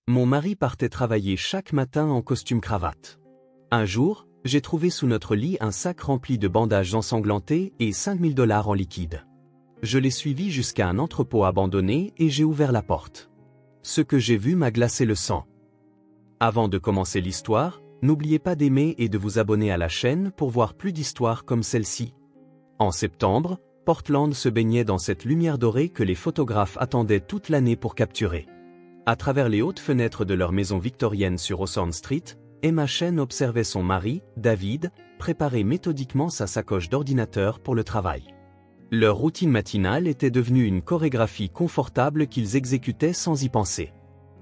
Mon mari partait travailler chaque matin en costume-cravate. Un jour, j'ai trouvé sous notre lit un sac rempli de bandages ensanglantés et $5000 en liquide. Je l'ai suivi jusqu'à un entrepôt abandonné et j'ai ouvert la porte. Ce que j'ai vu m'a glacé le sang. Avant de commencer l'histoire, n'oubliez pas d'aimer et de vous abonner à la chaîne pour voir plus d'histoires comme celle-ci. En septembre, Portland se baignait dans cette lumière dorée que les photographes attendaient toute l'année pour capturer. À travers les hautes fenêtres de leur maison victorienne sur Hawthorne Street, Emma Chen observait son mari, David, préparer méthodiquement sa sacoche d'ordinateur pour le travail. Leur routine matinale était devenue une chorégraphie confortable qu'ils exécutaient sans y penser.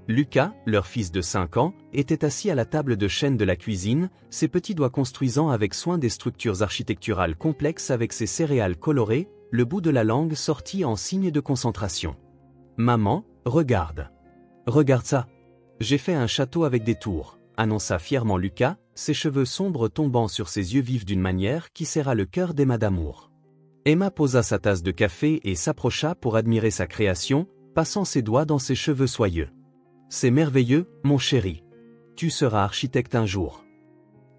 Lucas, leur fils de 5 ans, était assis à la table de chêne de la cuisine, ses petits doigts construisant avec soin des structures architecturales complexes avec ses céréales colorées, le bout de la langue sorti en signe de concentration. « Maman, regarde. Regarde ça. J'ai fait un château avec des tours », annonça fièrement Lucas, ses cheveux sombres tombant sur ses yeux vifs d'une manière qui serra le cœur d'Emma d'amour. Emma posa sa tasse de café et s'approcha pour admirer sa création, passant ses doigts dans ses cheveux soyeux. « C'est merveilleux, mon chéri. Tu seras architecte un jour. »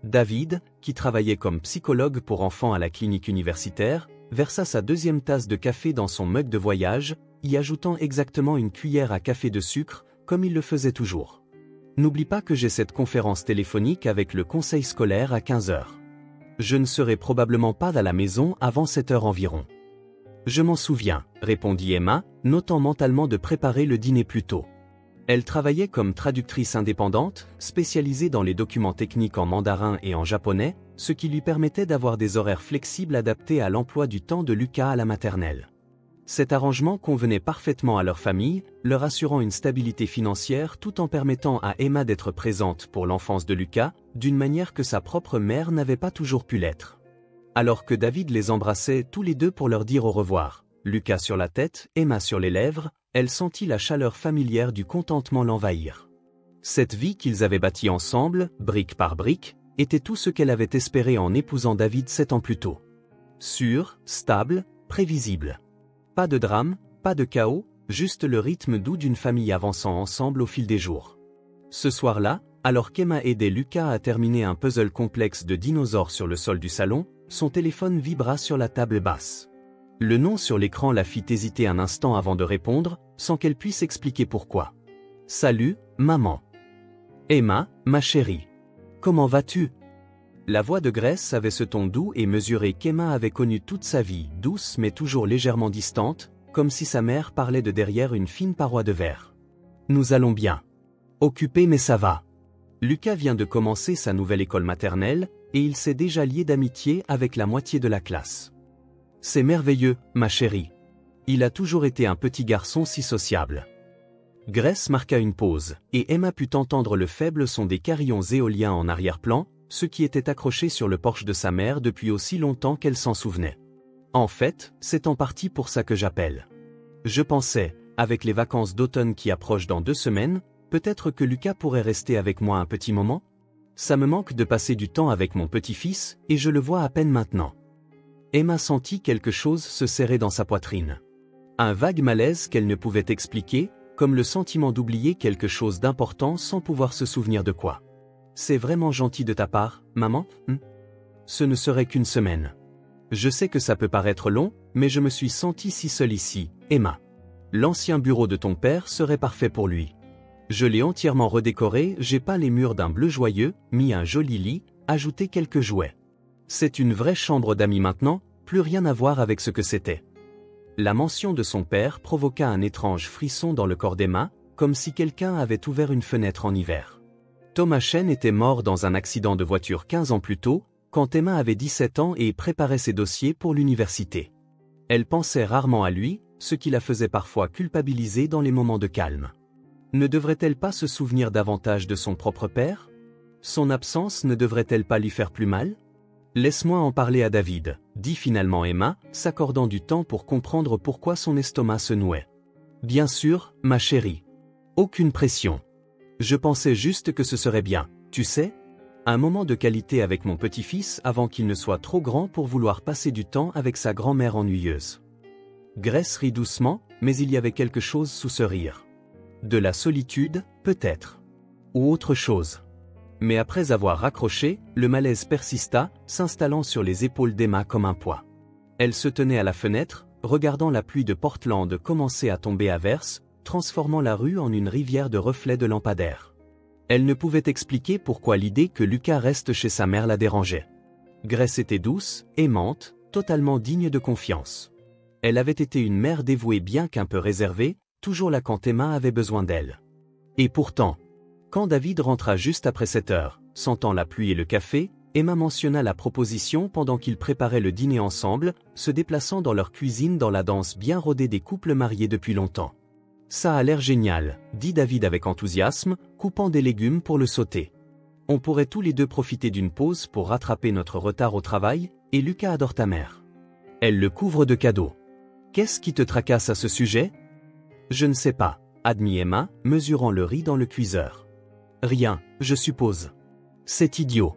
David, qui travaillait comme psychologue pour enfants à la clinique universitaire, versa sa deuxième tasse de café dans son mug de voyage, y ajoutant exactement une cuillère à café de sucre, comme il le faisait toujours. « N'oublie pas que j'ai cette conférence téléphonique avec le conseil scolaire à 15h. Je ne serai probablement pas à la maison avant 7h environ. »« Je m'en souviens, » répondit Emma, notant mentalement de préparer le dîner plus tôt. Elle travaillait comme traductrice indépendante, spécialisée dans les documents techniques en mandarin et en japonais, ce qui lui permettait d'avoir des horaires flexibles adaptés à l'emploi du temps de Lucas à la maternelle. Cet arrangement convenait parfaitement à leur famille, leur assurant une stabilité financière tout en permettant à Emma d'être présente pour l'enfance de Lucas, d'une manière que sa propre mère n'avait pas toujours pu l'être. Alors que David les embrassait tous les deux pour leur dire au revoir, Lucas sur la tête, Emma sur les lèvres, elle sentit la chaleur familière du contentement l'envahir. Cette vie qu'ils avaient bâtie ensemble, brique par brique, était tout ce qu'elle avait espéré en épousant David 7 ans plus tôt. Sûr, stable, prévisible. Pas de drame, pas de chaos, juste le rythme doux d'une famille avançant ensemble au fil des jours. Ce soir-là, alors qu'Emma aidait Lucas à terminer un puzzle complexe de dinosaures sur le sol du salon, son téléphone vibra sur la table basse. Le nom sur l'écran la fit hésiter un instant avant de répondre, sans qu'elle puisse expliquer pourquoi. « Salut, maman. »« Emma, ma chérie. Comment vas-tu ?» La voix de Grace avait ce ton doux et mesuré qu'Emma avait connu toute sa vie, douce mais toujours légèrement distante, comme si sa mère parlait de derrière une fine paroi de verre. « Nous allons bien. Occupé mais ça va. Lucas vient de commencer sa nouvelle école maternelle, et il s'est déjà lié d'amitié avec la moitié de la classe. C'est merveilleux, ma chérie. Il a toujours été un petit garçon si sociable. » Grace marqua une pause, et Emma put entendre le faible son des carillons éoliens en arrière-plan, ceux qui étaient accrochés sur le porche de sa mère depuis aussi longtemps qu'elle s'en souvenait. « En fait, c'est en partie pour ça que j'appelle. Je pensais, avec les vacances d'automne qui approchent dans 2 semaines, peut-être que Lucas pourrait rester avec moi un petit moment. Ça me manque de passer du temps avec mon petit-fils, et je le vois à peine maintenant. » Emma sentit quelque chose se serrer dans sa poitrine. Un vague malaise qu'elle ne pouvait expliquer, comme le sentiment d'oublier quelque chose d'important sans pouvoir se souvenir de quoi. « C'est vraiment gentil de ta part, maman, Ce ne serait qu'1 semaine. Je sais que ça peut paraître long, mais je me suis sentie si seule ici, Emma. L'ancien bureau de ton père serait parfait pour lui. Je l'ai entièrement redécoré, j'ai peint les murs d'un bleu joyeux, mis un joli lit, ajouté quelques jouets. C'est une vraie chambre d'amis maintenant, plus rien à voir avec ce que c'était. » La mention de son père provoqua un étrange frisson dans le corps d'Emma, comme si quelqu'un avait ouvert une fenêtre en hiver. Thomas Chen était mort dans un accident de voiture 15 ans plus tôt, quand Emma avait 17 ans et préparait ses dossiers pour l'université. Elle pensait rarement à lui, ce qui la faisait parfois culpabiliser dans les moments de calme. Ne devrait-elle pas se souvenir davantage de son propre père? Son absence ne devrait-elle pas lui faire plus mal? « Laisse-moi en parler à David, » dit finalement Emma, s'accordant du temps pour comprendre pourquoi son estomac se nouait. « Bien sûr, ma chérie. Aucune pression. Je pensais juste que ce serait bien, tu sais, un moment de qualité avec mon petit-fils avant qu'il ne soit trop grand pour vouloir passer du temps avec sa grand-mère ennuyeuse. » Grace rit doucement, mais il y avait quelque chose sous ce rire. De la solitude, peut-être. Ou autre chose. Mais après avoir raccroché, le malaise persista, s'installant sur les épaules d'Emma comme un poids. Elle se tenait à la fenêtre, regardant la pluie de Portland commencer à tomber à verse, transformant la rue en une rivière de reflets de lampadaires. Elle ne pouvait expliquer pourquoi l'idée que Lucas reste chez sa mère la dérangeait. Grace était douce, aimante, totalement digne de confiance. Elle avait été une mère dévouée bien qu'un peu réservée, toujours là quand Emma avait besoin d'elle. Et pourtant, quand David rentra juste après 7 heures, sentant la pluie et le café, Emma mentionna la proposition pendant qu'ils préparaient le dîner ensemble, se déplaçant dans leur cuisine dans la danse bien rodée des couples mariés depuis longtemps. Ça a l'air génial, dit David avec enthousiasme, coupant des légumes pour le sauter. On pourrait tous les deux profiter d'une pause pour rattraper notre retard au travail, et Lucas adore ta mère. Elle le couvre de cadeaux. Qu'est-ce qui te tracasse à ce sujet? Je ne sais pas, admit Emma, mesurant le riz dans le cuiseur. Rien, je suppose. C'est idiot.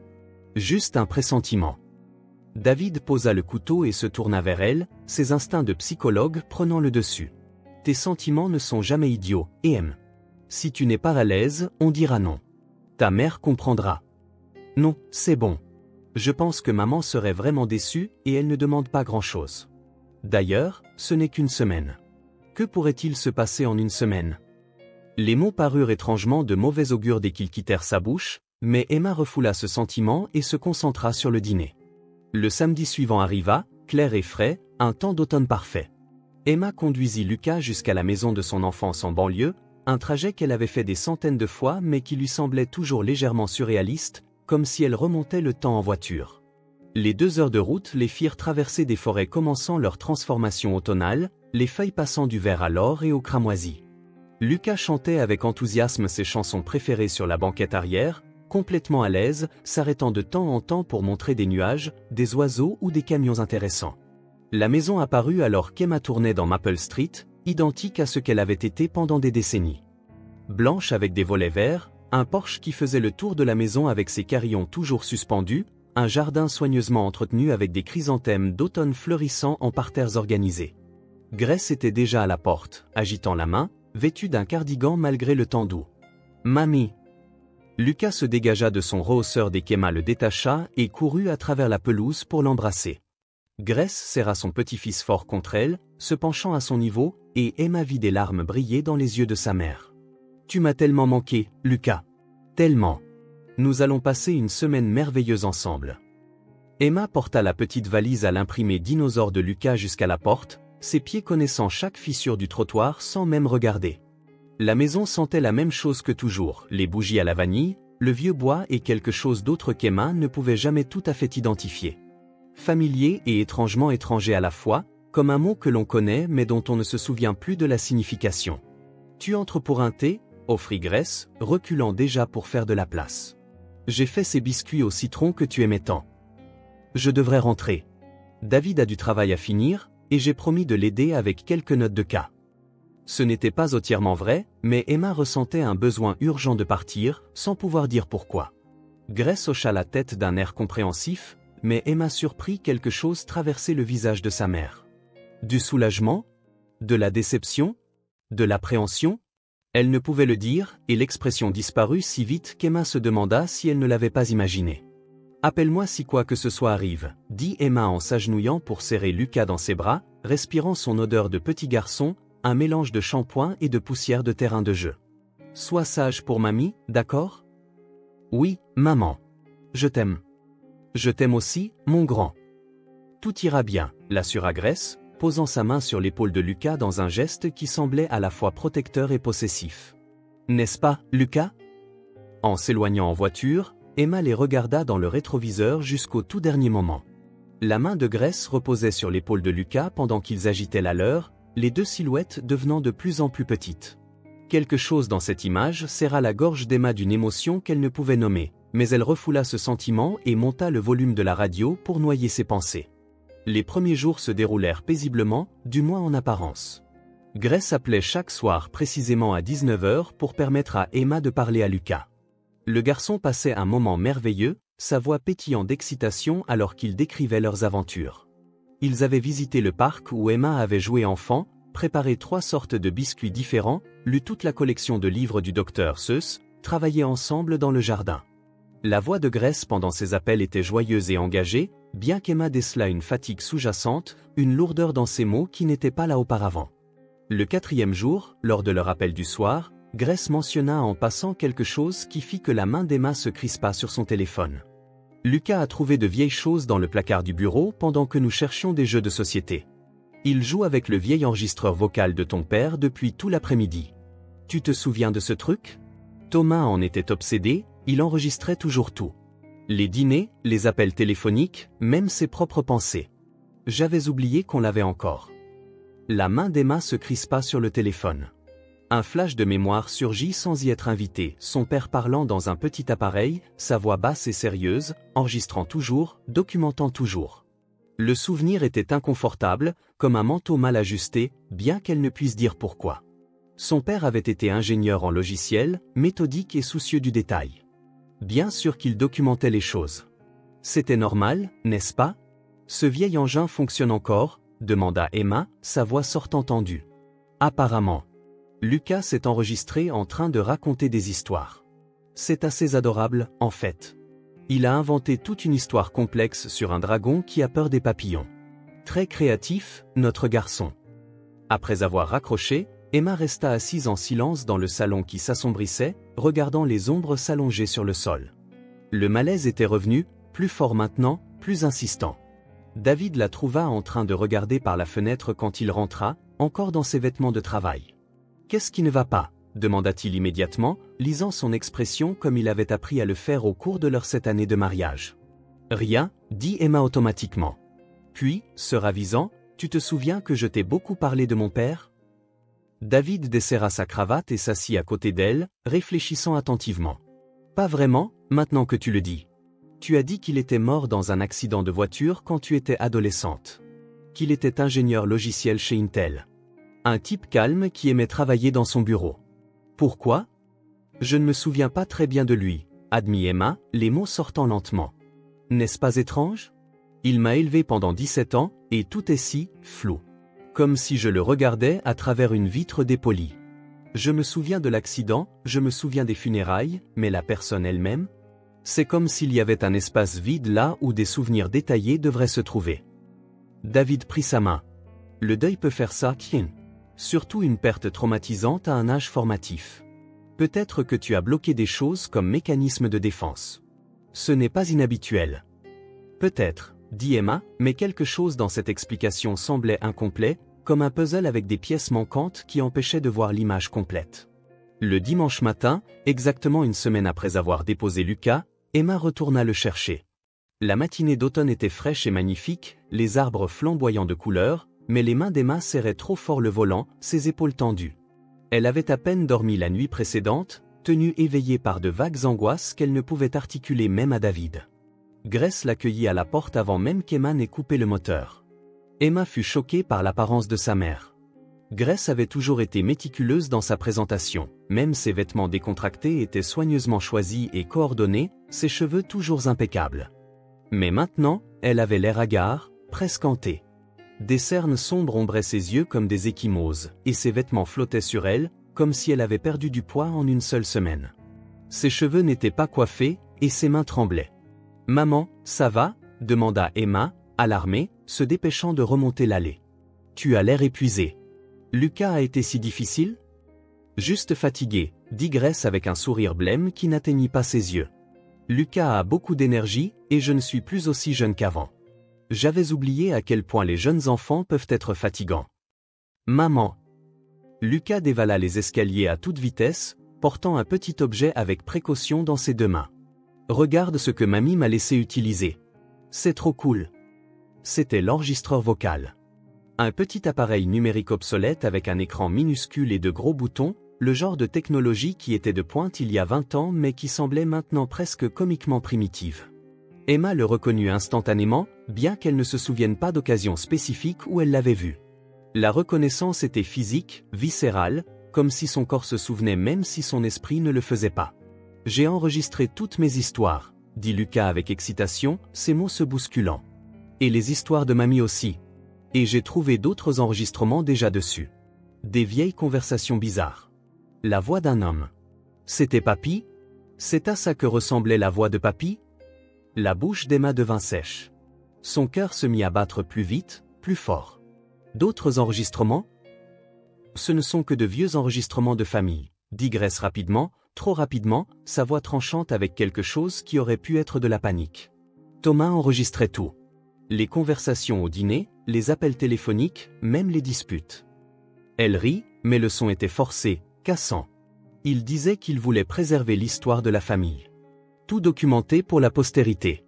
Juste un pressentiment. David posa le couteau et se tourna vers elle, ses instincts de psychologue prenant le dessus. Tes sentiments ne sont jamais idiots, et si tu n'es pas à l'aise, on dira non. Ta mère comprendra. Non, c'est bon. Je pense que maman serait vraiment déçue et elle ne demande pas grand-chose. D'ailleurs, ce n'est qu'une semaine. Que pourrait-il se passer en une semaine? Les mots parurent étrangement de mauvais augure dès qu'ils quittèrent sa bouche, mais Emma refoula ce sentiment et se concentra sur le dîner. Le samedi suivant arriva, clair et frais, un temps d'automne parfait. Emma conduisit Lucas jusqu'à la maison de son enfance en banlieue, un trajet qu'elle avait fait des centaines de fois mais qui lui semblait toujours légèrement surréaliste, comme si elle remontait le temps en voiture. Les 2 heures de route les firent traverser des forêts commençant leur transformation automnale, les feuilles passant du vert à l'or et au cramoisi. Lucas chantait avec enthousiasme ses chansons préférées sur la banquette arrière, complètement à l'aise, s'arrêtant de temps en temps pour montrer des nuages, des oiseaux ou des camions intéressants. La maison apparut alors qu'Emma tournait dans Maple Street, identique à ce qu'elle avait été pendant des décennies. Blanche avec des volets verts, un porche qui faisait le tour de la maison avec ses carillons toujours suspendus, un jardin soigneusement entretenu avec des chrysanthèmes d'automne fleurissant en parterres organisés. Grace était déjà à la porte, agitant la main, vêtue d'un cardigan malgré le temps doux. « Mamie !» Lucas se dégagea de son rehausseur dès qu'Emma le détacha et courut à travers la pelouse pour l'embrasser. Grace serra son petit-fils fort contre elle, se penchant à son niveau, et Emma vit des larmes briller dans les yeux de sa mère. « Tu m'as tellement manqué, Lucas. Tellement. Nous allons passer une semaine merveilleuse ensemble. » Emma porta la petite valise à l'imprimé dinosaure de Lucas jusqu'à la porte, ses pieds connaissant chaque fissure du trottoir sans même regarder. La maison sentait la même chose que toujours, les bougies à la vanille, le vieux bois et quelque chose d'autre qu'Emma ne pouvait jamais tout à fait identifier. Familier et étrangement étranger à la fois, comme un mot que l'on connaît mais dont on ne se souvient plus de la signification. « Tu entres pour un thé ?» offrit Grace, reculant déjà pour faire de la place. « J'ai fait ces biscuits au citron que tu aimais tant. Je devrais rentrer. David a du travail à finir, et j'ai promis de l'aider avec quelques notes de cas. » Ce n'était pas entièrement vrai, mais Emma ressentait un besoin urgent de partir, sans pouvoir dire pourquoi. Grace hocha la tête d'un air compréhensif, mais Emma surprit quelque chose traverser le visage de sa mère. Du soulagement? De la déception? De l'appréhension? Elle ne pouvait le dire, et l'expression disparut si vite qu'Emma se demanda si elle ne l'avait pas imaginé. « Appelle-moi si quoi que ce soit arrive, » dit Emma en s'agenouillant pour serrer Lucas dans ses bras, respirant son odeur de petit garçon, un mélange de shampoing et de poussière de terrain de jeu. « Sois sage pour mamie, d'accord? »« Oui, maman. Je t'aime. »« Je t'aime aussi, mon grand. »« Tout ira bien, » l'assura Grace, posant sa main sur l'épaule de Lucas dans un geste qui semblait à la fois protecteur et possessif. « N'est-ce pas, Lucas ?» En s'éloignant en voiture, Emma les regarda dans le rétroviseur jusqu'au tout dernier moment. La main de Grace reposait sur l'épaule de Lucas pendant qu'ils agitaient la leur, les deux silhouettes devenant de plus en plus petites. Quelque chose dans cette image serra la gorge d'Emma d'une émotion qu'elle ne pouvait nommer, mais elle refoula ce sentiment et monta le volume de la radio pour noyer ses pensées. Les premiers jours se déroulèrent paisiblement, du moins en apparence. Grace appelait chaque soir précisément à 19 h pour permettre à Emma de parler à Lucas. Le garçon passait un moment merveilleux, sa voix pétillant d'excitation alors qu'ils décrivaient leurs aventures. Ils avaient visité le parc où Emma avait joué enfant, préparé 3 sortes de biscuits différents, lu toute la collection de livres du docteur Seuss, travaillé ensemble dans le jardin. La voix de Grace pendant ces appels était joyeuse et engagée, bien qu'Emma décelât une fatigue sous-jacente, une lourdeur dans ses mots qui n'était pas là auparavant. Le 4e jour, lors de leur appel du soir, Grace mentionna en passant quelque chose qui fit que la main d'Emma se crispa sur son téléphone. Lucas a trouvé de vieilles choses dans le placard du bureau pendant que nous cherchions des jeux de société. Il joue avec le vieil enregistreur vocal de ton père depuis tout l'après-midi. Tu te souviens de ce truc? Thomas en était obsédé, il enregistrait toujours tout. Les dîners, les appels téléphoniques, même ses propres pensées. J'avais oublié qu'on l'avait encore. La main d'Emma se crispa sur le téléphone. Un flash de mémoire surgit sans y être invité, son père parlant dans un petit appareil, sa voix basse et sérieuse, enregistrant toujours, documentant toujours. Le souvenir était inconfortable, comme un manteau mal ajusté, bien qu'elle ne puisse dire pourquoi. Son père avait été ingénieur en logiciel, méthodique et soucieux du détail. Bien sûr qu'il documentait les choses. C'était normal, n'est-ce pas? Ce vieil engin fonctionne encore, demanda Emma, sa voix sortant tendue. Apparemment. Lucas s'est enregistré en train de raconter des histoires. C'est assez adorable, en fait. Il a inventé toute une histoire complexe sur un dragon qui a peur des papillons. Très créatif, notre garçon. Après avoir raccroché, Emma resta assise en silence dans le salon qui s'assombrissait, regardant les ombres s'allonger sur le sol. Le malaise était revenu, plus fort maintenant, plus insistant. David la trouva en train de regarder par la fenêtre quand il rentra, encore dans ses vêtements de travail. « Qu'est-ce qui ne va pas ?» demanda-t-il immédiatement, lisant son expression comme il avait appris à le faire au cours de leur 7 années de mariage. « Rien, dit Emma automatiquement. Puis, se ravisant, « Tu te souviens que je t'ai beaucoup parlé de mon père ?» David desserra sa cravate et s'assit à côté d'elle, réfléchissant attentivement. « Pas vraiment, maintenant que tu le dis. Tu as dit qu'il était mort dans un accident de voiture quand tu étais adolescente. Qu'il était ingénieur logiciel chez Intel. Un type calme qui aimait travailler dans son bureau. Pourquoi? Je ne me souviens pas très bien de lui, admit Emma, les mots sortant lentement. N'est-ce pas étrange? Il m'a élevé pendant 17 ans, et tout est si flou. Comme si je le regardais à travers une vitre dépolie. Je me souviens de l'accident, je me souviens des funérailles, mais la personne elle-même? C'est comme s'il y avait un espace vide là où des souvenirs détaillés devraient se trouver. David prit sa main. Le deuil peut faire ça, Kien. Surtout une perte traumatisante à un âge formatif. Peut-être que tu as bloqué des choses comme mécanisme de défense. Ce n'est pas inhabituel. Peut-être, dit Emma, mais quelque chose dans cette explication semblait incomplet, comme un puzzle avec des pièces manquantes qui empêchaient de voir l'image complète. Le dimanche matin, exactement une semaine après avoir déposé Lucas, Emma retourna le chercher. La matinée d'automne était fraîche et magnifique, les arbres flamboyants de couleurs, mais les mains d'Emma serraient trop fort le volant, ses épaules tendues. Elle avait à peine dormi la nuit précédente, tenue éveillée par de vagues angoisses qu'elle ne pouvait articuler même à David. Grace l'accueillit à la porte avant même qu'Emma n'ait coupé le moteur. Emma fut choquée par l'apparence de sa mère. Grace avait toujours été méticuleuse dans sa présentation, même ses vêtements décontractés étaient soigneusement choisis et coordonnés, ses cheveux toujours impeccables. Mais maintenant, elle avait l'air hagard, presque hantée. Des cernes sombres ombraient ses yeux comme des ecchymoses, et ses vêtements flottaient sur elle, comme si elle avait perdu du poids en une seule semaine. Ses cheveux n'étaient pas coiffés, et ses mains tremblaient. « Maman, ça va ?» demanda Emma, alarmée, se dépêchant de remonter l'allée. « Tu as l'air épuisée. Lucas a été si difficile ?» Juste fatigué, dit Grace avec un sourire blême qui n'atteignit pas ses yeux. Lucas a beaucoup d'énergie, et je ne suis plus aussi jeune qu'avant. J'avais oublié à quel point les jeunes enfants peuvent être fatigants. Maman. Lucas dévala les escaliers à toute vitesse, portant un petit objet avec précaution dans ses 2 mains. Regarde ce que mamie m'a laissé utiliser. C'est trop cool. C'était l'enregistreur vocal. Un petit appareil numérique obsolète avec un écran minuscule et de gros boutons, le genre de technologie qui était de pointe il y a 20 ans mais qui semblait maintenant presque comiquement primitive. Emma le reconnut instantanément, bien qu'elle ne se souvienne pas d'occasion spécifique où elle l'avait vu. La reconnaissance était physique, viscérale, comme si son corps se souvenait même si son esprit ne le faisait pas. « J'ai enregistré toutes mes histoires », dit Lucas avec excitation, ses mots se bousculant. « Et les histoires de mamie aussi. Et j'ai trouvé d'autres enregistrements déjà dessus. Des vieilles conversations bizarres. La voix d'un homme. C'était Papy? C'est à ça que ressemblait la voix de Papy? La bouche d'Emma devint sèche. Son cœur se mit à battre plus vite, plus fort. D'autres enregistrements? Ce ne sont que de vieux enregistrements de famille, dit Grace rapidement, trop rapidement, sa voix tranchante avec quelque chose qui aurait pu être de la panique. Thomas enregistrait tout. Les conversations au dîner, les appels téléphoniques, même les disputes. Elle rit, mais le son était forcé, cassant. Il disait qu'il voulait préserver l'histoire de la famille. Tout documenté pour la postérité.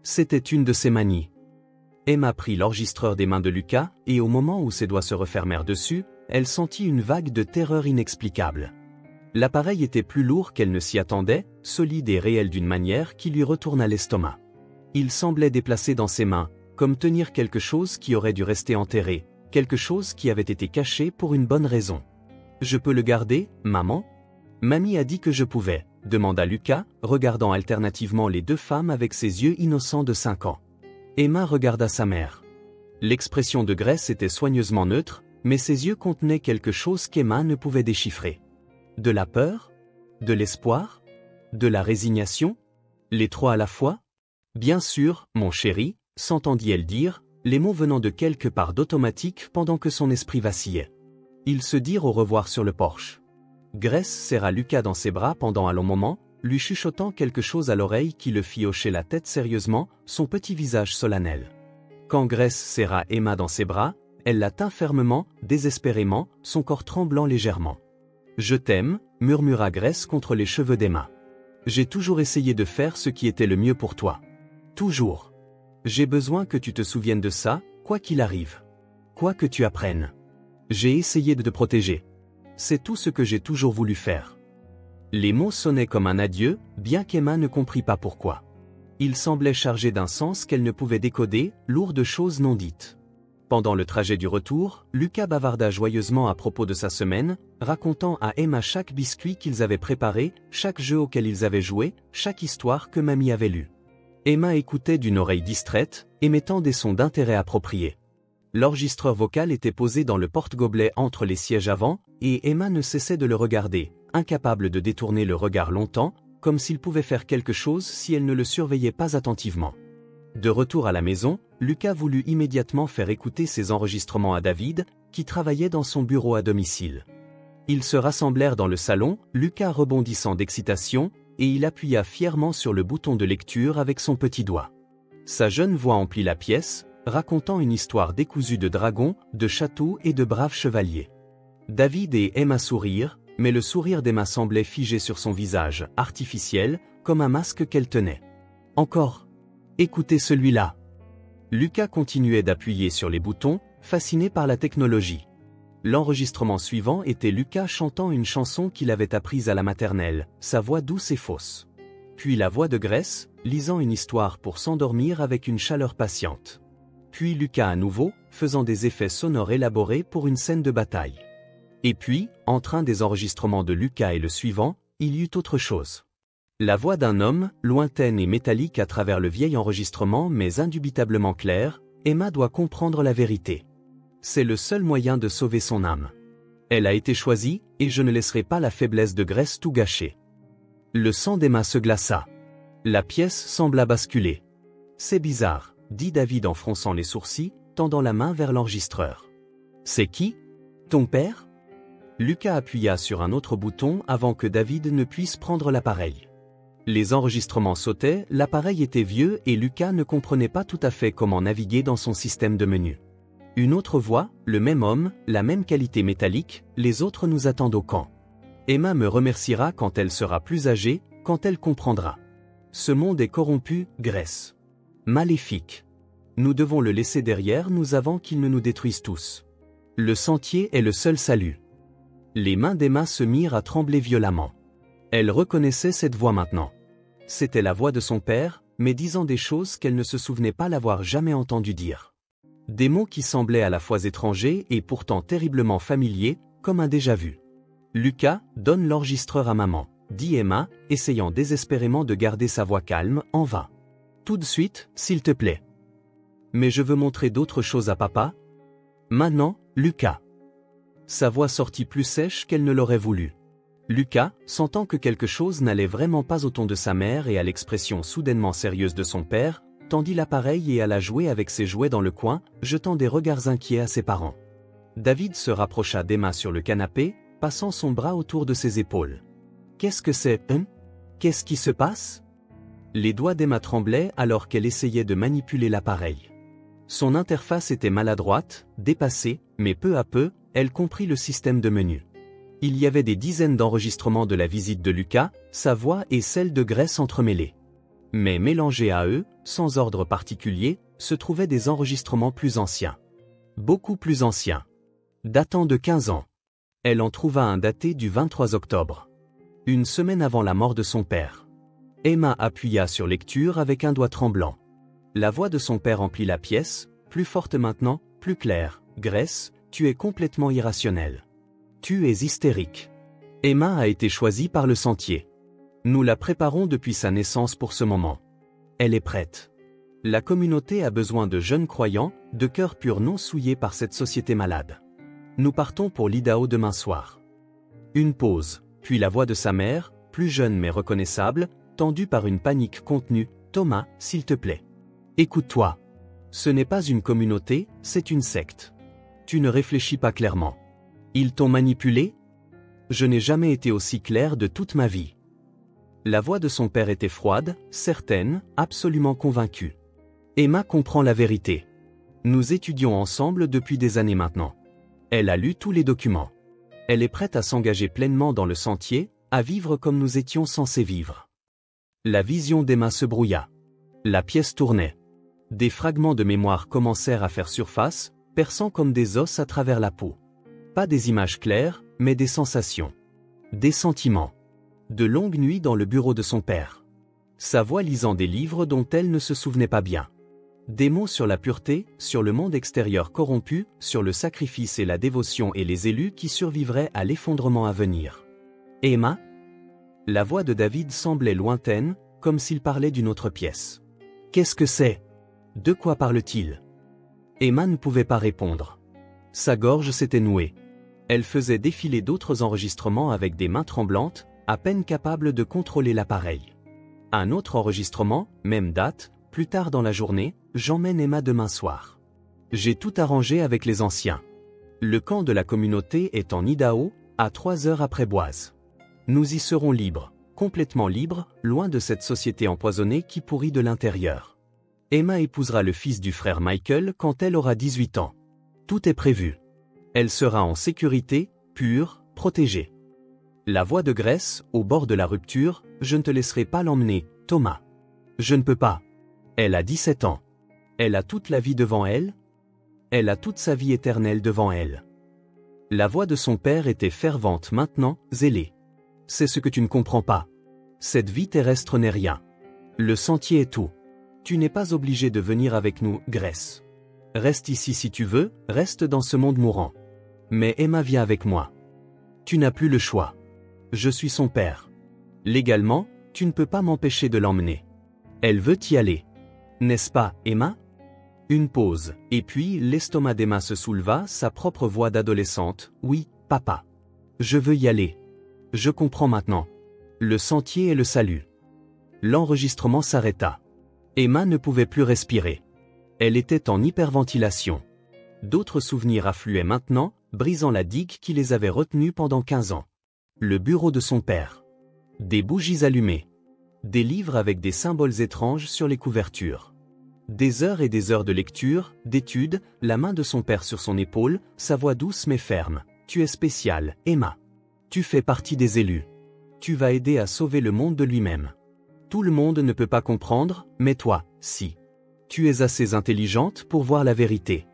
C'était une de ses manies. Emma prit l'enregistreur des mains de Lucas, et au moment où ses doigts se refermèrent dessus, elle sentit une vague de terreur inexplicable. L'appareil était plus lourd qu'elle ne s'y attendait, solide et réel d'une manière qui lui retourna l'estomac. Il semblait déplacé dans ses mains, comme tenir quelque chose qui aurait dû rester enterré, quelque chose qui avait été caché pour une bonne raison. « Je peux le garder, maman ?» Mamie a dit que je pouvais, demanda Lucas, regardant alternativement les deux femmes avec ses yeux innocents de 5 ans. Emma regarda sa mère. L'expression de Grace était soigneusement neutre, mais ses yeux contenaient quelque chose qu'Emma ne pouvait déchiffrer. De la peur? De l'espoir? De la résignation? Les trois à la fois? Bien sûr, mon chéri, s'entendit-elle dire, les mots venant de quelque part d'automatique pendant que son esprit vacillait. Ils se dirent au revoir sur le porche. Grace serra Lucas dans ses bras pendant un long moment, lui chuchotant quelque chose à l'oreille qui le fit hocher la tête sérieusement, son petit visage solennel. Quand Grace serra Emma dans ses bras, elle la tint fermement, désespérément, son corps tremblant légèrement. « Je t'aime » murmura Grace contre les cheveux d'Emma. « J'ai toujours essayé de faire ce qui était le mieux pour toi. Toujours. J'ai besoin que tu te souviennes de ça, quoi qu'il arrive. Quoi que tu apprennes. J'ai essayé de te protéger. C'est tout ce que j'ai toujours voulu faire. » Les mots sonnaient comme un adieu, bien qu'Emma ne comprit pas pourquoi. Ils semblaient chargés d'un sens qu'elle ne pouvait décoder, lourds de choses non dites. Pendant le trajet du retour, Lucas bavarda joyeusement à propos de sa semaine, racontant à Emma chaque biscuit qu'ils avaient préparé, chaque jeu auquel ils avaient joué, chaque histoire que mamie avait lue. Emma écoutait d'une oreille distraite, émettant des sons d'intérêt appropriés. L'enregistreur vocal était posé dans le porte-gobelet entre les sièges avant, et Emma ne cessait de le regarder, incapable de détourner le regard longtemps, comme s'il pouvait faire quelque chose si elle ne le surveillait pas attentivement. De retour à la maison, Lucas voulut immédiatement faire écouter ses enregistrements à David, qui travaillait dans son bureau à domicile. Ils se rassemblèrent dans le salon, Lucas rebondissant d'excitation, et il appuya fièrement sur le bouton de lecture avec son petit doigt. Sa jeune voix emplit la pièce, racontant une histoire décousue de dragons, de châteaux et de braves chevaliers. David et Emma sourirent, mais le sourire d'Emma semblait figé sur son visage, artificiel, comme un masque qu'elle tenait. Encore. Écoutez celui-là. Lucas continuait d'appuyer sur les boutons, fasciné par la technologie. L'enregistrement suivant était Lucas chantant une chanson qu'il avait apprise à la maternelle, sa voix douce et fausse. Puis la voix de Grace, lisant une histoire pour s'endormir avec une chaleur patiente. Puis Lucas à nouveau, faisant des effets sonores élaborés pour une scène de bataille. Et puis, entre un des enregistrements de Lucas et le suivant, il y eut autre chose. La voix d'un homme, lointaine et métallique à travers le vieil enregistrement mais indubitablement claire, Emma doit comprendre la vérité. C'est le seul moyen de sauver son âme. Elle a été choisie, et je ne laisserai pas la faiblesse de Grace tout gâcher. Le sang d'Emma se glaça. La pièce sembla basculer. C'est bizarre, dit David en fronçant les sourcils, tendant la main vers l'enregistreur. C'est qui? Ton père? Lucas appuya sur un autre bouton avant que David ne puisse prendre l'appareil. Les enregistrements sautaient, l'appareil était vieux et Lucas ne comprenait pas tout à fait comment naviguer dans son système de menu. Une autre voix, le même homme, la même qualité métallique, les autres nous attendent au camp. Emma me remerciera quand elle sera plus âgée, quand elle comprendra. Ce monde est corrompu, Grace. Maléfique. Nous devons le laisser derrière nous avant qu'il ne nous détruise tous. Le sentier est le seul salut. Les mains d'Emma se mirent à trembler violemment. Elle reconnaissait cette voix maintenant. C'était la voix de son père, mais disant des choses qu'elle ne se souvenait pas l'avoir jamais entendu dire. Des mots qui semblaient à la fois étrangers et pourtant terriblement familiers, comme un déjà-vu. Lucas, donne l'enregistreur à maman, dit Emma, essayant désespérément de garder sa voix calme, en vain. Tout de suite, s'il te plaît. Mais je veux montrer d'autres choses à papa. Maintenant, Lucas. Sa voix sortit plus sèche qu'elle ne l'aurait voulu. Lucas, sentant que quelque chose n'allait vraiment pas au ton de sa mère et à l'expression soudainement sérieuse de son père, tendit l'appareil et alla jouer avec ses jouets dans le coin, jetant des regards inquiets à ses parents. David se rapprocha d'Emma sur le canapé, passant son bras autour de ses épaules. « Qu'est-ce que c'est, hein? Qu'est-ce qui se passe ?» Les doigts d'Emma tremblaient alors qu'elle essayait de manipuler l'appareil. Son interface était maladroite, dépassée, mais peu à peu, elle comprit le système de menu. Il y avait des dizaines d'enregistrements de la visite de Lucas, sa voix et celle de Grace entremêlées. Mais mélangés à eux, sans ordre particulier, se trouvaient des enregistrements plus anciens. Beaucoup plus anciens. Datant de 15 ans. Elle en trouva un daté du 23 octobre. Une semaine avant la mort de son père. Emma appuya sur lecture avec un doigt tremblant. La voix de son père emplit la pièce, plus forte maintenant, plus claire. « Grace, tu es complètement irrationnelle. Tu es hystérique. Emma a été choisie par le Sentier. Nous la préparons depuis sa naissance pour ce moment. Elle est prête. La communauté a besoin de jeunes croyants, de cœurs purs non souillés par cette société malade. Nous partons pour l'Idaho demain soir. » Une pause, puis la voix de sa mère, plus jeune mais reconnaissable, tendue par une panique contenue. « Thomas, s'il te plaît. Écoute-toi. Ce n'est pas une communauté, c'est une secte. Tu ne réfléchis pas clairement. Ils t'ont manipulé? Je n'ai jamais été aussi clair de toute ma vie. » La voix de son père était froide, certaine, absolument convaincue. Emma comprend la vérité. Nous étudions ensemble depuis des années maintenant. Elle a lu tous les documents. Elle est prête à s'engager pleinement dans le Sentier, à vivre comme nous étions censés vivre. La vision d'Emma se brouilla. La pièce tournait. Des fragments de mémoire commencèrent à faire surface, perçant comme des os à travers la peau. Pas des images claires, mais des sensations. Des sentiments. De longues nuits dans le bureau de son père. Sa voix lisant des livres dont elle ne se souvenait pas bien. Des mots sur la pureté, sur le monde extérieur corrompu, sur le sacrifice et la dévotion et les élus qui survivraient à l'effondrement à venir. Emma? La voix de David semblait lointaine, comme s'il parlait d'une autre pièce. Qu'est-ce que c'est? De quoi parle-t-il? Emma ne pouvait pas répondre. Sa gorge s'était nouée. Elle faisait défiler d'autres enregistrements avec des mains tremblantes, à peine capable de contrôler l'appareil. Un autre enregistrement, même date, plus tard dans la journée, j'emmène Emma demain soir. J'ai tout arrangé avec les anciens. Le camp de la communauté est en Idaho, à 3 heures après Boise. Nous y serons libres, complètement libres, loin de cette société empoisonnée qui pourrit de l'intérieur. Emma épousera le fils du frère Michael quand elle aura 18 ans. Tout est prévu. Elle sera en sécurité, pure, protégée. La voix de Grace, au bord de la rupture, « Je ne te laisserai pas l'emmener, Thomas. Je ne peux pas. Elle a 17 ans. Elle a toute la vie devant elle. Elle a toute sa vie éternelle devant elle. » La voix de son père était fervente maintenant, zélée. « C'est ce que tu ne comprends pas. Cette vie terrestre n'est rien. Le Sentier est tout. Tu n'es pas obligé de venir avec nous, Grace. Reste ici si tu veux, reste dans ce monde mourant. Mais Emma vient avec moi. Tu n'as plus le choix. Je suis son père. Légalement, tu ne peux pas m'empêcher de l'emmener. Elle veut y aller. N'est-ce pas, Emma? » Une pause, et puis l'estomac d'Emma se souleva, sa propre voix d'adolescente. « Oui, papa. Je veux y aller. Je comprends maintenant. Le Sentier est le salut. » L'enregistrement s'arrêta. Emma ne pouvait plus respirer. Elle était en hyperventilation. D'autres souvenirs affluaient maintenant, brisant la digue qui les avait retenus pendant 15 ans. Le bureau de son père. Des bougies allumées. Des livres avec des symboles étranges sur les couvertures. Des heures et des heures de lecture, d'études, la main de son père sur son épaule, sa voix douce mais ferme. « Tu es spéciale, Emma. Tu fais partie des élus. Tu vas aider à sauver le monde de lui-même. Tout le monde ne peut pas comprendre, mais toi, si. Tu es assez intelligente pour voir la vérité. »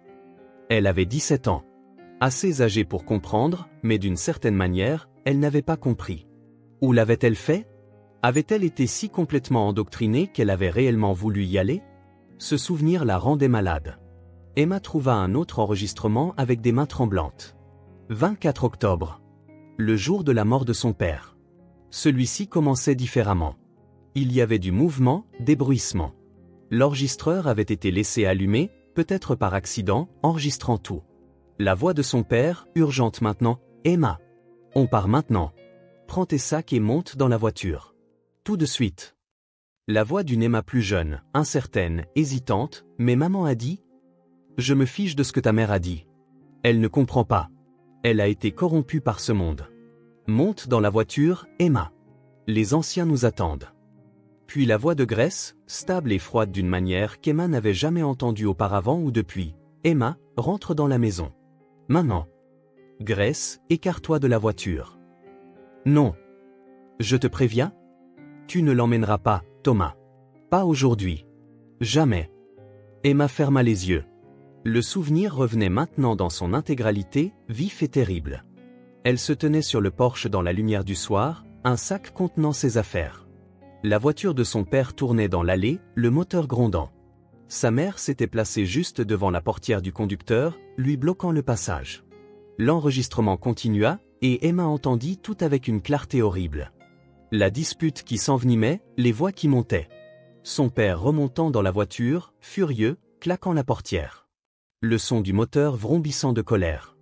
Elle avait 17 ans. Assez âgée pour comprendre, mais d'une certaine manière, elle n'avait pas compris. Où l'avait-elle fait? Avait-elle été si complètement endoctrinée qu'elle avait réellement voulu y aller? Ce souvenir la rendait malade. Emma trouva un autre enregistrement avec des mains tremblantes. 24 octobre. Le jour de la mort de son père. Celui-ci commençait différemment. Il y avait du mouvement, des bruissements. L'enregistreur avait été laissé allumer, peut-être par accident, enregistrant tout. La voix de son père, urgente maintenant, « Emma, on part maintenant. Prends tes sacs et monte dans la voiture. Tout de suite. » La voix d'une Emma plus jeune, incertaine, hésitante, mais maman a dit « Je me fiche de ce que ta mère a dit. Elle ne comprend pas. Elle a été corrompue par ce monde. Monte dans la voiture, Emma. Les anciens nous attendent. » Puis la voix de Grace, stable et froide d'une manière qu'Emma n'avait jamais entendue auparavant ou depuis. « Emma, rentre dans la maison. Maman. » Grace, écarte-toi de la voiture. Non. Je te préviens. Tu ne l'emmèneras pas, Thomas. Pas aujourd'hui. Jamais. Emma ferma les yeux. Le souvenir revenait maintenant dans son intégralité, vif et terrible. Elle se tenait sur le porche dans la lumière du soir, un sac contenant ses affaires. La voiture de son père tournait dans l'allée, le moteur grondant. Sa mère s'était placée juste devant la portière du conducteur, lui bloquant le passage. L'enregistrement continua, et Emma entendit tout avec une clarté horrible. La dispute qui s'envenimait, les voix qui montaient. Son père remontant dans la voiture, furieux, claquant la portière. Le son du moteur vrombissant de colère.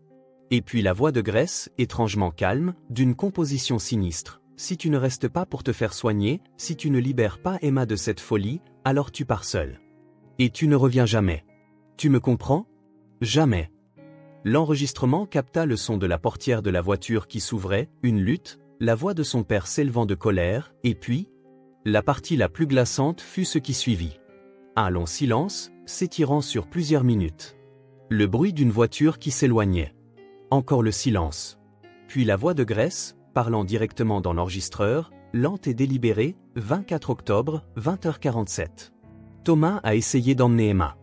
Et puis la voix de Grace, étrangement calme, d'une composition sinistre. Si tu ne restes pas pour te faire soigner, si tu ne libères pas Emma de cette folie, alors tu pars seul. Et tu ne reviens jamais. Tu me comprends? Jamais. L'enregistrement capta le son de la portière de la voiture qui s'ouvrait, une lutte, la voix de son père s'élevant de colère, et puis, la partie la plus glaçante fut ce qui suivit. Un long silence, s'étirant sur plusieurs minutes. Le bruit d'une voiture qui s'éloignait. Encore le silence. Puis la voix de Grace, parlant directement dans l'enregistreur, lente et délibérée, 24 octobre, 20h47. Thomas a essayé d'emmener Emma.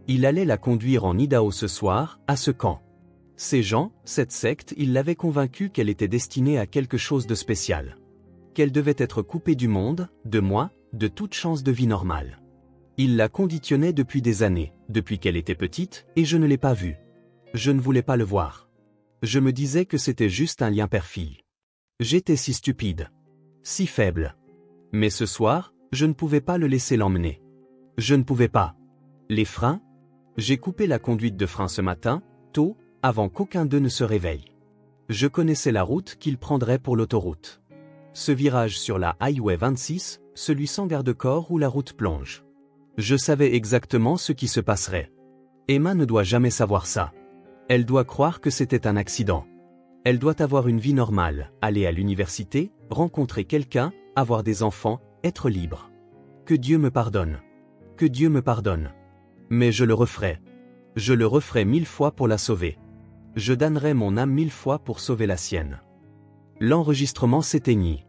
Il allait la conduire en Idaho ce soir, à ce camp. Ces gens, cette secte, il l'avait convaincue qu'elle était destinée à quelque chose de spécial. Qu'elle devait être coupée du monde, de moi, de toute chance de vie normale. Il la conditionnait depuis des années, depuis qu'elle était petite, et je ne l'ai pas vue. Je ne voulais pas le voir. Je me disais que c'était juste un lien père-fille. J'étais si stupide. Si faible. Mais ce soir, je ne pouvais pas le laisser l'emmener. Je ne pouvais pas. Les freins? J'ai coupé la conduite de frein ce matin, tôt, avant qu'aucun d'eux ne se réveille. Je connaissais la route qu'il prendrait pour l'autoroute. Ce virage sur la Highway 26, celui sans garde-corps où la route plonge. Je savais exactement ce qui se passerait. Emma ne doit jamais savoir ça. Elle doit croire que c'était un accident. Elle doit avoir une vie normale, aller à l'université, rencontrer quelqu'un, avoir des enfants, être libre. Que Dieu me pardonne. Que Dieu me pardonne. Mais je le referai. Je le referai 1000 fois pour la sauver. Je donnerai mon âme 1000 fois pour sauver la sienne. L'enregistrement s'éteignit.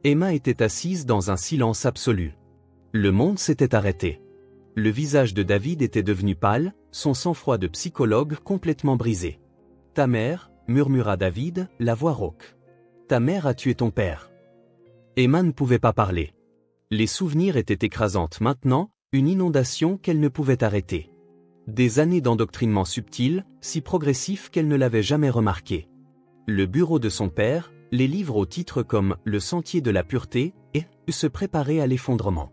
Emma était assise dans un silence absolu. Le monde s'était arrêté. Le visage de David était devenu pâle, son sang-froid de psychologue complètement brisé. « Ta mère, » murmura David, la voix rauque. « Ta mère a tué ton père. » Emma ne pouvait pas parler. Les souvenirs étaient écrasantes maintenant, une inondation qu'elle ne pouvait arrêter. Des années d'endoctrinement subtil, si progressif qu'elle ne l'avait jamais remarqué. Le bureau de son père, les livres aux titres comme « Le sentier de la pureté » et « Se préparer à l'effondrement ».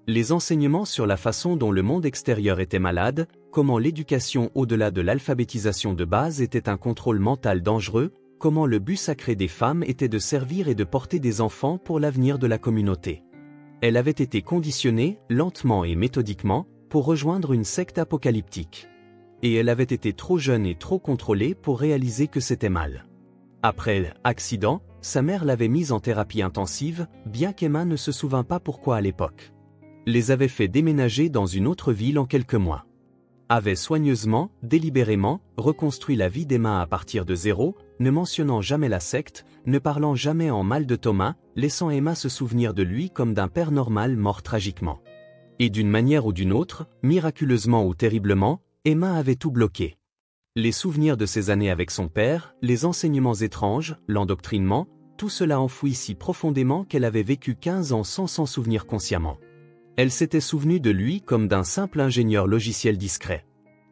Les enseignements sur la façon dont le monde extérieur était malade, comment l'éducation au-delà de l'alphabétisation de base était un contrôle mental dangereux, comment le but sacré des femmes était de servir et de porter des enfants pour l'avenir de la communauté. Elle avait été conditionnée, lentement et méthodiquement, pour rejoindre une secte apocalyptique. Et elle avait été trop jeune et trop contrôlée pour réaliser que c'était mal. Après l'accident, sa mère l'avait mise en thérapie intensive, bien qu'Emma ne se souvint pas pourquoi à l'époque. Les avait fait déménager dans une autre ville en quelques mois. Avait soigneusement, délibérément, reconstruit la vie d'Emma à partir de zéro, ne mentionnant jamais la secte, ne parlant jamais en mal de Thomas, laissant Emma se souvenir de lui comme d'un père normal mort tragiquement. Et d'une manière ou d'une autre, miraculeusement ou terriblement, Emma avait tout bloqué. Les souvenirs de ces années avec son père, les enseignements étranges, l'endoctrinement, tout cela enfoui si profondément qu'elle avait vécu 15 ans sans s'en souvenir consciemment. Elle s'était souvenue de lui comme d'un simple ingénieur logiciel discret.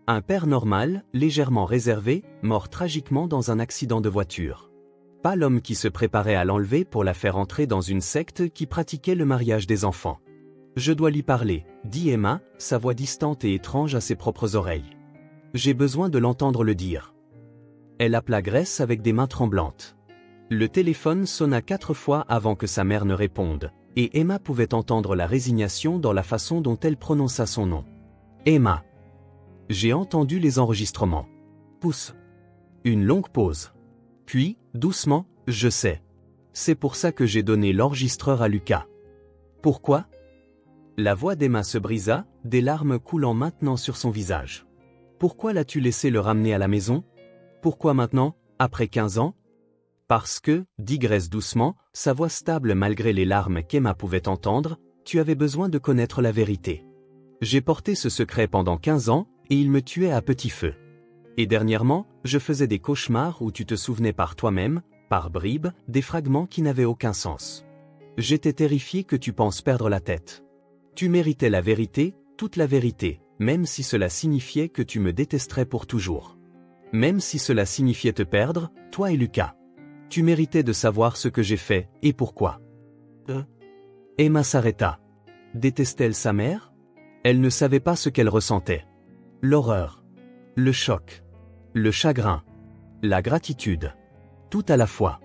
Un père normal, légèrement réservé, mort tragiquement dans un accident de voiture. Pas l'homme qui se préparait à l'enlever pour la faire entrer dans une secte qui pratiquait le mariage des enfants. « Je dois lui parler », dit Emma, sa voix distante et étrange à ses propres oreilles. « J'ai besoin de l'entendre le dire. Elle appela Grace avec des mains tremblantes. Le téléphone sonna 4 fois avant que sa mère ne réponde, et Emma pouvait entendre la résignation dans la façon dont elle prononça son nom. Emma. J'ai entendu les enregistrements. Pousse. Une longue pause. Puis, doucement, je sais. C'est pour ça que j'ai donné l'enregistreur à Lucas. Pourquoi? La voix d'Emma se brisa, des larmes coulant maintenant sur son visage. Pourquoi l'as-tu laissé le ramener à la maison? Pourquoi maintenant, après 15 ans? Parce que, dit Grace doucement, sa voix stable malgré les larmes qu'Emma pouvait entendre, tu avais besoin de connaître la vérité. J'ai porté ce secret pendant 15 ans, et il me tuait à petit feu. Et dernièrement, je faisais des cauchemars où tu te souvenais par toi-même, par bribes, des fragments qui n'avaient aucun sens. J'étais terrifié que tu penses perdre la tête. Tu méritais la vérité, toute la vérité, même si cela signifiait que tu me détesterais pour toujours. Même si cela signifiait te perdre, toi et Lucas. Tu méritais de savoir ce que j'ai fait, et pourquoi. Emma s'arrêta. Détestait-elle sa mère? Elle ne savait pas ce qu'elle ressentait. L'horreur. Le choc. Le chagrin. La gratitude. Tout à la fois.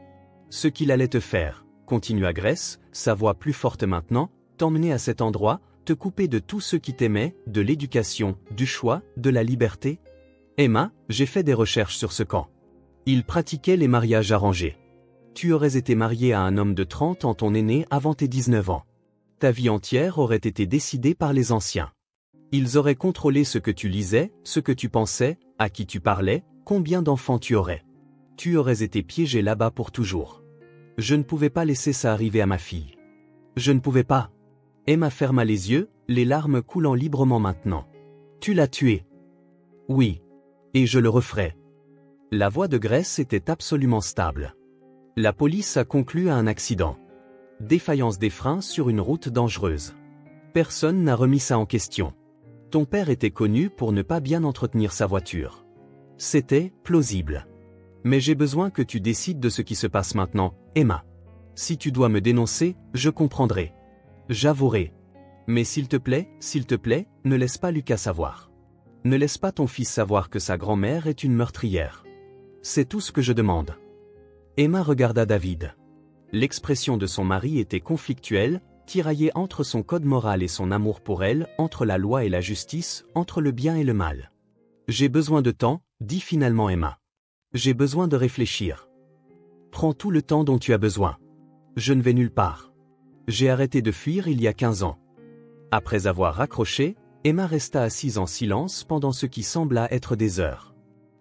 Ce qu'il allait te faire, continua Grace, sa voix plus forte maintenant, t'emmener à cet endroit, te couper de tous ceux qui t'aimaient, de l'éducation, du choix, de la liberté. Emma, j'ai fait des recherches sur ce camp. Il pratiquait les mariages arrangés. Tu aurais été mariée à un homme de 30 ans ton aîné avant tes 19 ans. Ta vie entière aurait été décidée par les anciens. Ils auraient contrôlé ce que tu lisais, ce que tu pensais, à qui tu parlais, combien d'enfants tu aurais. Tu aurais été piégée là-bas pour toujours. Je ne pouvais pas laisser ça arriver à ma fille. Je ne pouvais pas. Emma ferma les yeux, les larmes coulant librement maintenant. Tu l'as tué. Oui. Et je le referai. La voix de Grace était absolument stable. La police a conclu à un accident. Défaillance des freins sur une route dangereuse. Personne n'a remis ça en question. Ton père était connu pour ne pas bien entretenir sa voiture. C'était plausible. Mais j'ai besoin que tu décides de ce qui se passe maintenant, Emma. Si tu dois me dénoncer, je comprendrai. J'avouerai. Mais s'il te plaît, ne laisse pas Lucas savoir. Ne laisse pas ton fils savoir que sa grand-mère est une meurtrière. C'est tout ce que je demande. Emma regarda David. L'expression de son mari était conflictuelle, tiraillée entre son code moral et son amour pour elle, entre la loi et la justice, entre le bien et le mal. J'ai besoin de temps, dit finalement Emma. J'ai besoin de réfléchir. Prends tout le temps dont tu as besoin. Je ne vais nulle part. J'ai arrêté de fuir il y a 15 ans. Après avoir raccroché, Emma resta assise en silence pendant ce qui sembla être des heures.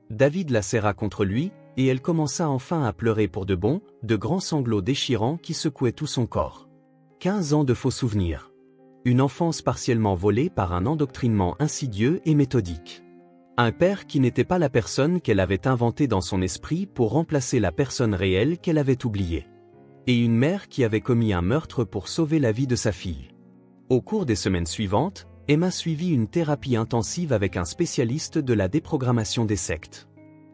David la serra contre lui, et elle commença enfin à pleurer pour de bon, de grands sanglots déchirants qui secouaient tout son corps. 15 ans de faux souvenirs. Une enfance partiellement volée par un endoctrinement insidieux et méthodique. Un père qui n'était pas la personne qu'elle avait inventée dans son esprit pour remplacer la personne réelle qu'elle avait oubliée. Et une mère qui avait commis un meurtre pour sauver la vie de sa fille. Au cours des semaines suivantes, Emma suivit une thérapie intensive avec un spécialiste de la déprogrammation des sectes.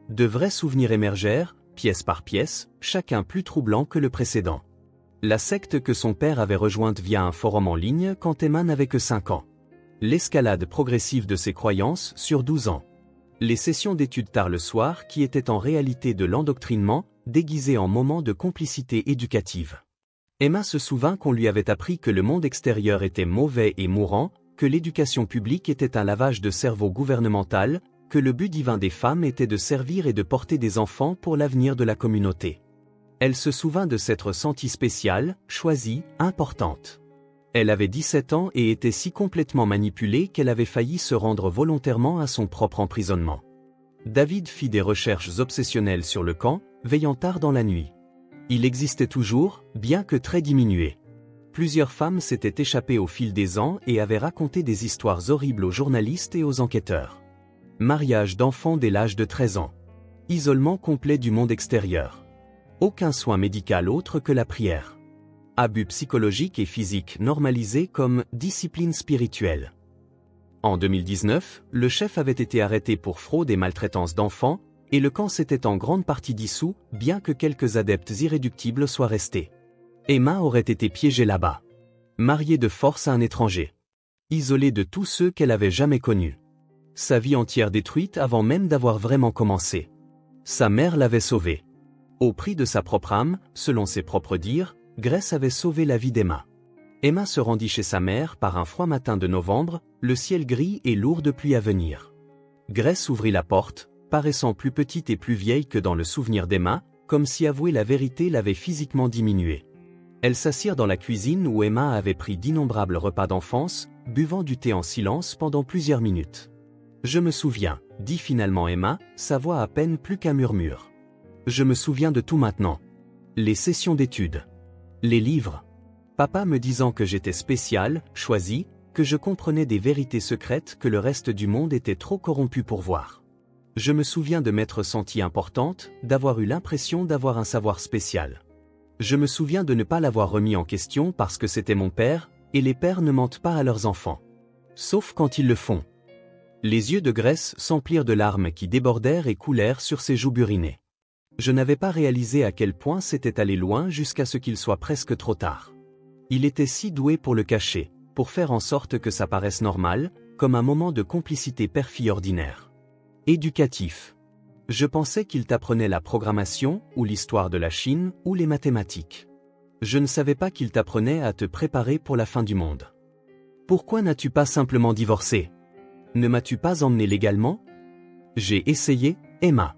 De vrais souvenirs émergèrent, pièce par pièce, chacun plus troublant que le précédent. La secte que son père avait rejointe via un forum en ligne quand Emma n'avait que 5 ans. L'escalade progressive de ses croyances sur 12 ans. Les sessions d'études tard le soir qui étaient en réalité de l'endoctrinement, déguisé en moments de complicité éducative. Emma se souvint qu'on lui avait appris que le monde extérieur était mauvais et mourant, que l'éducation publique était un lavage de cerveau gouvernemental, que le but divin des femmes était de servir et de porter des enfants pour l'avenir de la communauté. Elle se souvint de s'être sentie spéciale, choisie, importante. Elle avait 17 ans et était si complètement manipulée qu'elle avait failli se rendre volontairement à son propre emprisonnement. David fit des recherches obsessionnelles sur le camp, veillant tard dans la nuit. Il existait toujours, bien que très diminué. Plusieurs femmes s'étaient échappées au fil des ans et avaient raconté des histoires horribles aux journalistes et aux enquêteurs. Mariage d'enfants dès l'âge de 13 ans. Isolement complet du monde extérieur. Aucun soin médical autre que la prière. Abus psychologiques et physiques normalisés comme discipline spirituelle. En 2019, le chef avait été arrêté pour fraude et maltraitance d'enfants, et le camp s'était en grande partie dissous, bien que quelques adeptes irréductibles soient restés. Emma aurait été piégée là-bas. Mariée de force à un étranger. Isolée de tous ceux qu'elle avait jamais connus. Sa vie entière détruite avant même d'avoir vraiment commencé. Sa mère l'avait sauvée. Au prix de sa propre âme, selon ses propres dires, Grace avait sauvé la vie d'Emma. Emma se rendit chez sa mère par un froid matin de novembre, le ciel gris et lourd de pluie à venir. Grace ouvrit la porte, paraissant plus petite et plus vieille que dans le souvenir d'Emma, comme si avouer la vérité l'avait physiquement diminuée. Elles s'assirent dans la cuisine où Emma avait pris d'innombrables repas d'enfance, buvant du thé en silence pendant plusieurs minutes. « Je me souviens », dit finalement Emma, sa voix à peine plus qu'un murmure. « Je me souviens de tout maintenant. Les sessions d'études. Les livres. Papa me disant que j'étais spécial, choisi, que je comprenais des vérités secrètes que le reste du monde était trop corrompu pour voir. Je me souviens de m'être sentie importante, d'avoir eu l'impression d'avoir un savoir spécial. Je me souviens de ne pas l'avoir remis en question parce que c'était mon père, et les pères ne mentent pas à leurs enfants. Sauf quand ils le font. » Les yeux de Grace s'emplirent de larmes qui débordèrent et coulèrent sur ses joues burinées. Je n'avais pas réalisé à quel point c'était allé loin jusqu'à ce qu'il soit presque trop tard. Il était si doué pour le cacher, pour faire en sorte que ça paraisse normal, comme un moment de complicité père-fille ordinaire. Éducatif. Je pensais qu'il t'apprenait la programmation, ou l'histoire de la Chine, ou les mathématiques. Je ne savais pas qu'il t'apprenait à te préparer pour la fin du monde. Pourquoi n'as-tu pas simplement divorcé ? Ne m'as-tu pas emmené légalement ? J'ai essayé, Emma.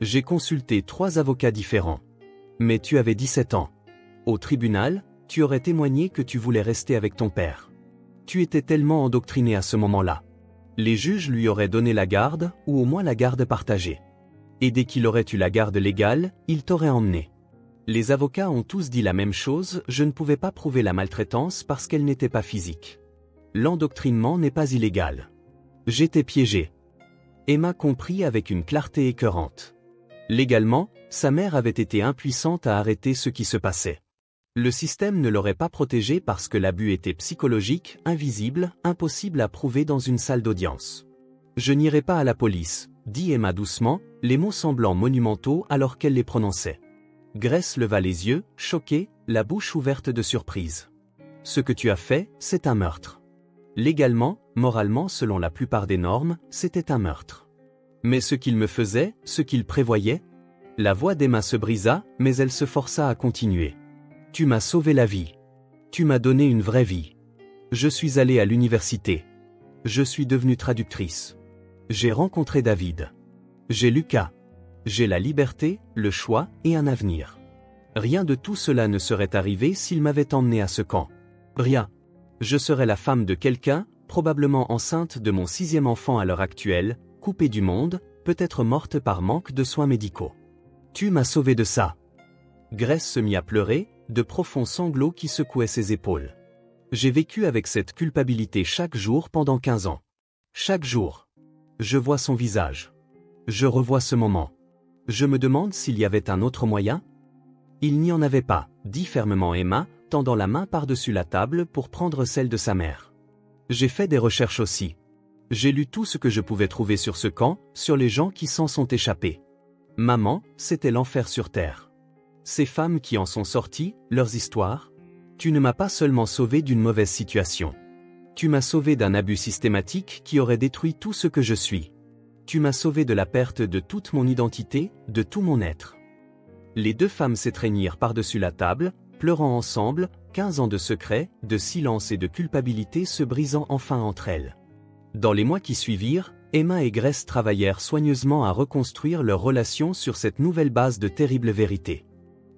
J'ai consulté 3 avocats différents. Mais tu avais 17 ans. Au tribunal, tu aurais témoigné que tu voulais rester avec ton père. Tu étais tellement endoctriné à ce moment-là. Les juges lui auraient donné la garde, ou au moins la garde partagée. Et dès qu'il aurait eu la garde légale, il t'aurait emmené. Les avocats ont tous dit la même chose, je ne pouvais pas prouver la maltraitance parce qu'elle n'était pas physique. L'endoctrinement n'est pas illégal. J'étais piégé. Emma comprit avec une clarté écœurante. Légalement, sa mère avait été impuissante à arrêter ce qui se passait. Le système ne l'aurait pas protégée parce que l'abus était psychologique, invisible, impossible à prouver dans une salle d'audience. « Je n'irai pas à la police », dit Emma doucement, les mots semblant monumentaux alors qu'elle les prononçait. Grace leva les yeux, choquée, la bouche ouverte de surprise. « Ce que tu as fait, c'est un meurtre. » Légalement, moralement selon la plupart des normes, c'était un meurtre. Mais ce qu'il me faisait, ce qu'il prévoyait? La voix d'Emma se brisa, mais elle se força à continuer. Tu m'as sauvé la vie. Tu m'as donné une vraie vie. Je suis allée à l'université. Je suis devenue traductrice. J'ai rencontré David. J'ai Lucas. J'ai la liberté, le choix et un avenir. Rien de tout cela ne serait arrivé s'il m'avait emmené à ce camp. Rien. Je serais la femme de quelqu'un, probablement enceinte de mon 6e enfant à l'heure actuelle, coupée du monde, peut-être morte par manque de soins médicaux. Tu m'as sauvé de ça. Grace se mit à pleurer, de profonds sanglots qui secouaient ses épaules. J'ai vécu avec cette culpabilité chaque jour pendant 15 ans. Chaque jour. Je vois son visage. Je revois ce moment. Je me demande s'il y avait un autre moyen. Il n'y en avait pas, dit fermement Emma, tendant la main par-dessus la table pour prendre celle de sa mère. J'ai fait des recherches aussi. J'ai lu tout ce que je pouvais trouver sur ce camp, sur les gens qui s'en sont échappés. Maman, c'était l'enfer sur terre. Ces femmes qui en sont sorties, leurs histoires. Tu ne m'as pas seulement sauvé d'une mauvaise situation. Tu m'as sauvé d'un abus systématique qui aurait détruit tout ce que je suis. Tu m'as sauvé de la perte de toute mon identité, de tout mon être. Les 2 femmes s'étreignirent par-dessus la table, pleurant ensemble, 15 ans de secrets, de silence et de culpabilité se brisant enfin entre elles. Dans les mois qui suivirent, Emma et Grace travaillèrent soigneusement à reconstruire leur relation sur cette nouvelle base de terribles vérités.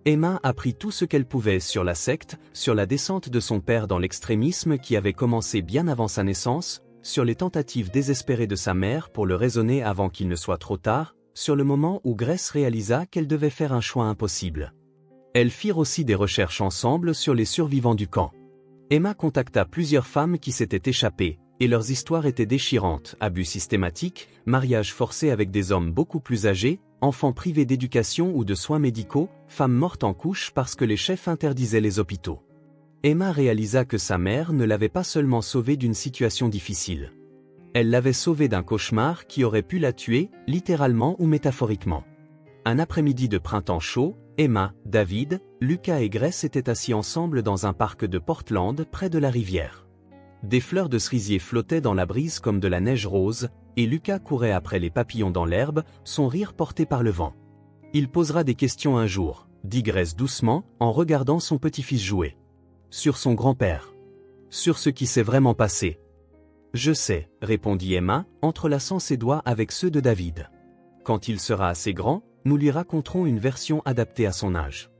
Emma apprit tout ce qu'elle pouvait sur la secte, sur la descente de son père dans l'extrémisme qui avait commencé bien avant sa naissance, sur les tentatives désespérées de sa mère pour le raisonner avant qu'il ne soit trop tard, sur le moment où Grace réalisa qu'elle devait faire un choix impossible. Elles firent aussi des recherches ensemble sur les survivants du camp. Emma contacta plusieurs femmes qui s'étaient échappées, et leurs histoires étaient déchirantes, abus systématiques, mariages forcés avec des hommes beaucoup plus âgés, enfants privés d'éducation ou de soins médicaux, femmes mortes en couche parce que les chefs interdisaient les hôpitaux. Emma réalisa que sa mère ne l'avait pas seulement sauvée d'une situation difficile. Elle l'avait sauvée d'un cauchemar qui aurait pu la tuer, littéralement ou métaphoriquement. Un après-midi de printemps chaud, Emma, David, Lucas et Grace étaient assis ensemble dans un parc de Portland près de la rivière. Des fleurs de cerisier flottaient dans la brise comme de la neige rose, et Lucas courait après les papillons dans l'herbe, son rire porté par le vent. Il posera des questions un jour, dit Grace doucement, en regardant son petit-fils jouer. Sur son grand-père. Sur ce qui s'est vraiment passé. Je sais, répondit Emma, entrelaçant ses doigts avec ceux de David. Quand il sera assez grand, nous lui raconterons une version adaptée à son âge.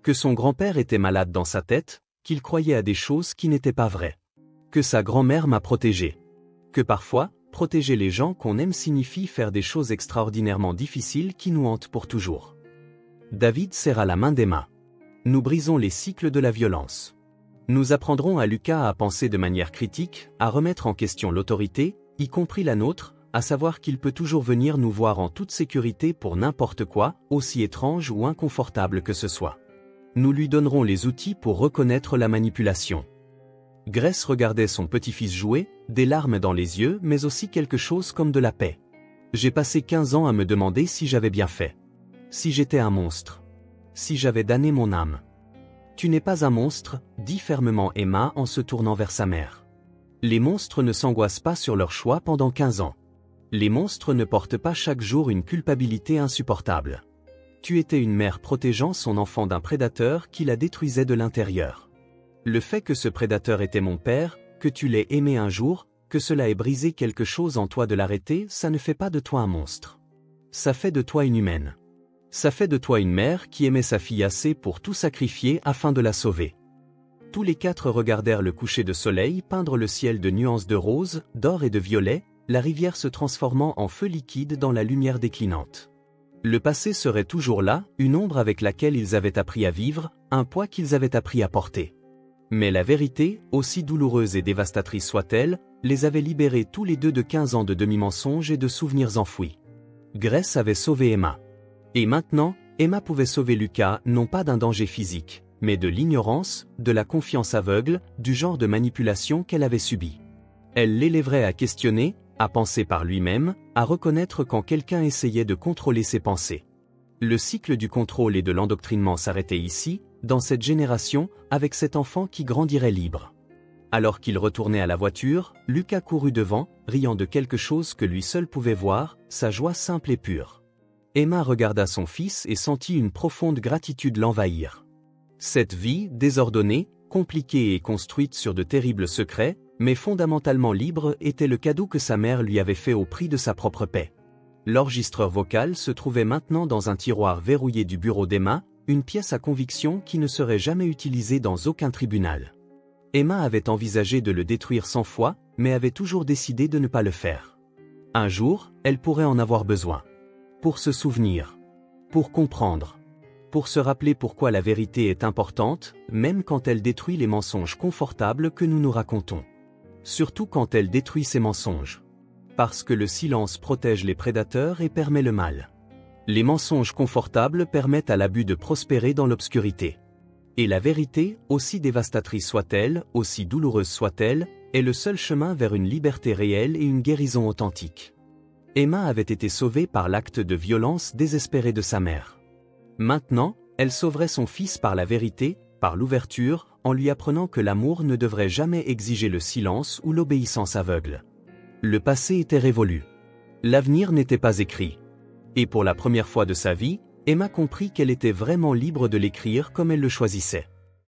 Que son grand-père était malade dans sa tête, qu'il croyait à des choses qui n'étaient pas vraies. Que sa grand-mère m'a protégé. Que parfois, protéger les gens qu'on aime signifie faire des choses extraordinairement difficiles qui nous hantent pour toujours. David serra la main d'Emma. Nous brisons les cycles de la violence. Nous apprendrons à Lucas à penser de manière critique, à remettre en question l'autorité, y compris la nôtre, à savoir qu'il peut toujours venir nous voir en toute sécurité pour n'importe quoi, aussi étrange ou inconfortable que ce soit. Nous lui donnerons les outils pour reconnaître la manipulation. Grace regardait son petit-fils jouer, des larmes dans les yeux mais aussi quelque chose comme de la paix. J'ai passé 15 ans à me demander si j'avais bien fait. Si j'étais un monstre. Si j'avais damné mon âme. Tu n'es pas un monstre, dit fermement Emma en se tournant vers sa mère. Les monstres ne s'angoissent pas sur leur choix pendant 15 ans. Les monstres ne portent pas chaque jour une culpabilité insupportable. Tu étais une mère protégeant son enfant d'un prédateur qui la détruisait de l'intérieur. Le fait que ce prédateur était mon père, que tu l'aies aimé un jour, que cela ait brisé quelque chose en toi de l'arrêter, ça ne fait pas de toi un monstre. Ça fait de toi une humaine. Ça fait de toi une mère qui aimait sa fille assez pour tout sacrifier afin de la sauver. Tous les quatre regardèrent le coucher de soleil peindre le ciel de nuances de rose, d'or et de violet, la rivière se transformant en feu liquide dans la lumière déclinante. Le passé serait toujours là, une ombre avec laquelle ils avaient appris à vivre, un poids qu'ils avaient appris à porter. Mais la vérité, aussi douloureuse et dévastatrice soit-elle, les avait libérés tous les deux de 15 ans de demi-mensonges et de souvenirs enfouis. Grace avait sauvé Emma. Et maintenant, Emma pouvait sauver Lucas non pas d'un danger physique, mais de l'ignorance, de la confiance aveugle, du genre de manipulation qu'elle avait subi. Elle l'élèverait à questionner, à penser par lui-même, à reconnaître quand quelqu'un essayait de contrôler ses pensées. Le cycle du contrôle et de l'endoctrinement s'arrêtait ici, dans cette génération, avec cet enfant qui grandirait libre. Alors qu'il retournait à la voiture, Lucas courut devant, riant de quelque chose que lui seul pouvait voir, sa joie simple et pure. Emma regarda son fils et sentit une profonde gratitude l'envahir. Cette vie, désordonnée, compliquée et construite sur de terribles secrets, mais fondamentalement libre, était le cadeau que sa mère lui avait fait au prix de sa propre paix. L'enregistreur vocal se trouvait maintenant dans un tiroir verrouillé du bureau d'Emma, une pièce à conviction qui ne serait jamais utilisée dans aucun tribunal. Emma avait envisagé de le détruire 100 fois, mais avait toujours décidé de ne pas le faire. Un jour, elle pourrait en avoir besoin. Pour se souvenir. Pour comprendre. Pour se rappeler pourquoi la vérité est importante, même quand elle détruit les mensonges confortables que nous nous racontons. Surtout quand elle détruit ces mensonges. Parce que le silence protège les prédateurs et permet le mal. Les mensonges confortables permettent à l'abus de prospérer dans l'obscurité. Et la vérité, aussi dévastatrice soit-elle, aussi douloureuse soit-elle, est le seul chemin vers une liberté réelle et une guérison authentique. Emma avait été sauvée par l'acte de violence désespéré de sa mère. Maintenant, elle sauverait son fils par la vérité, par l'ouverture, en lui apprenant que l'amour ne devrait jamais exiger le silence ou l'obéissance aveugle. Le passé était révolu. L'avenir n'était pas écrit. Et pour la première fois de sa vie, Emma comprit qu'elle était vraiment libre de l'écrire comme elle le choisissait.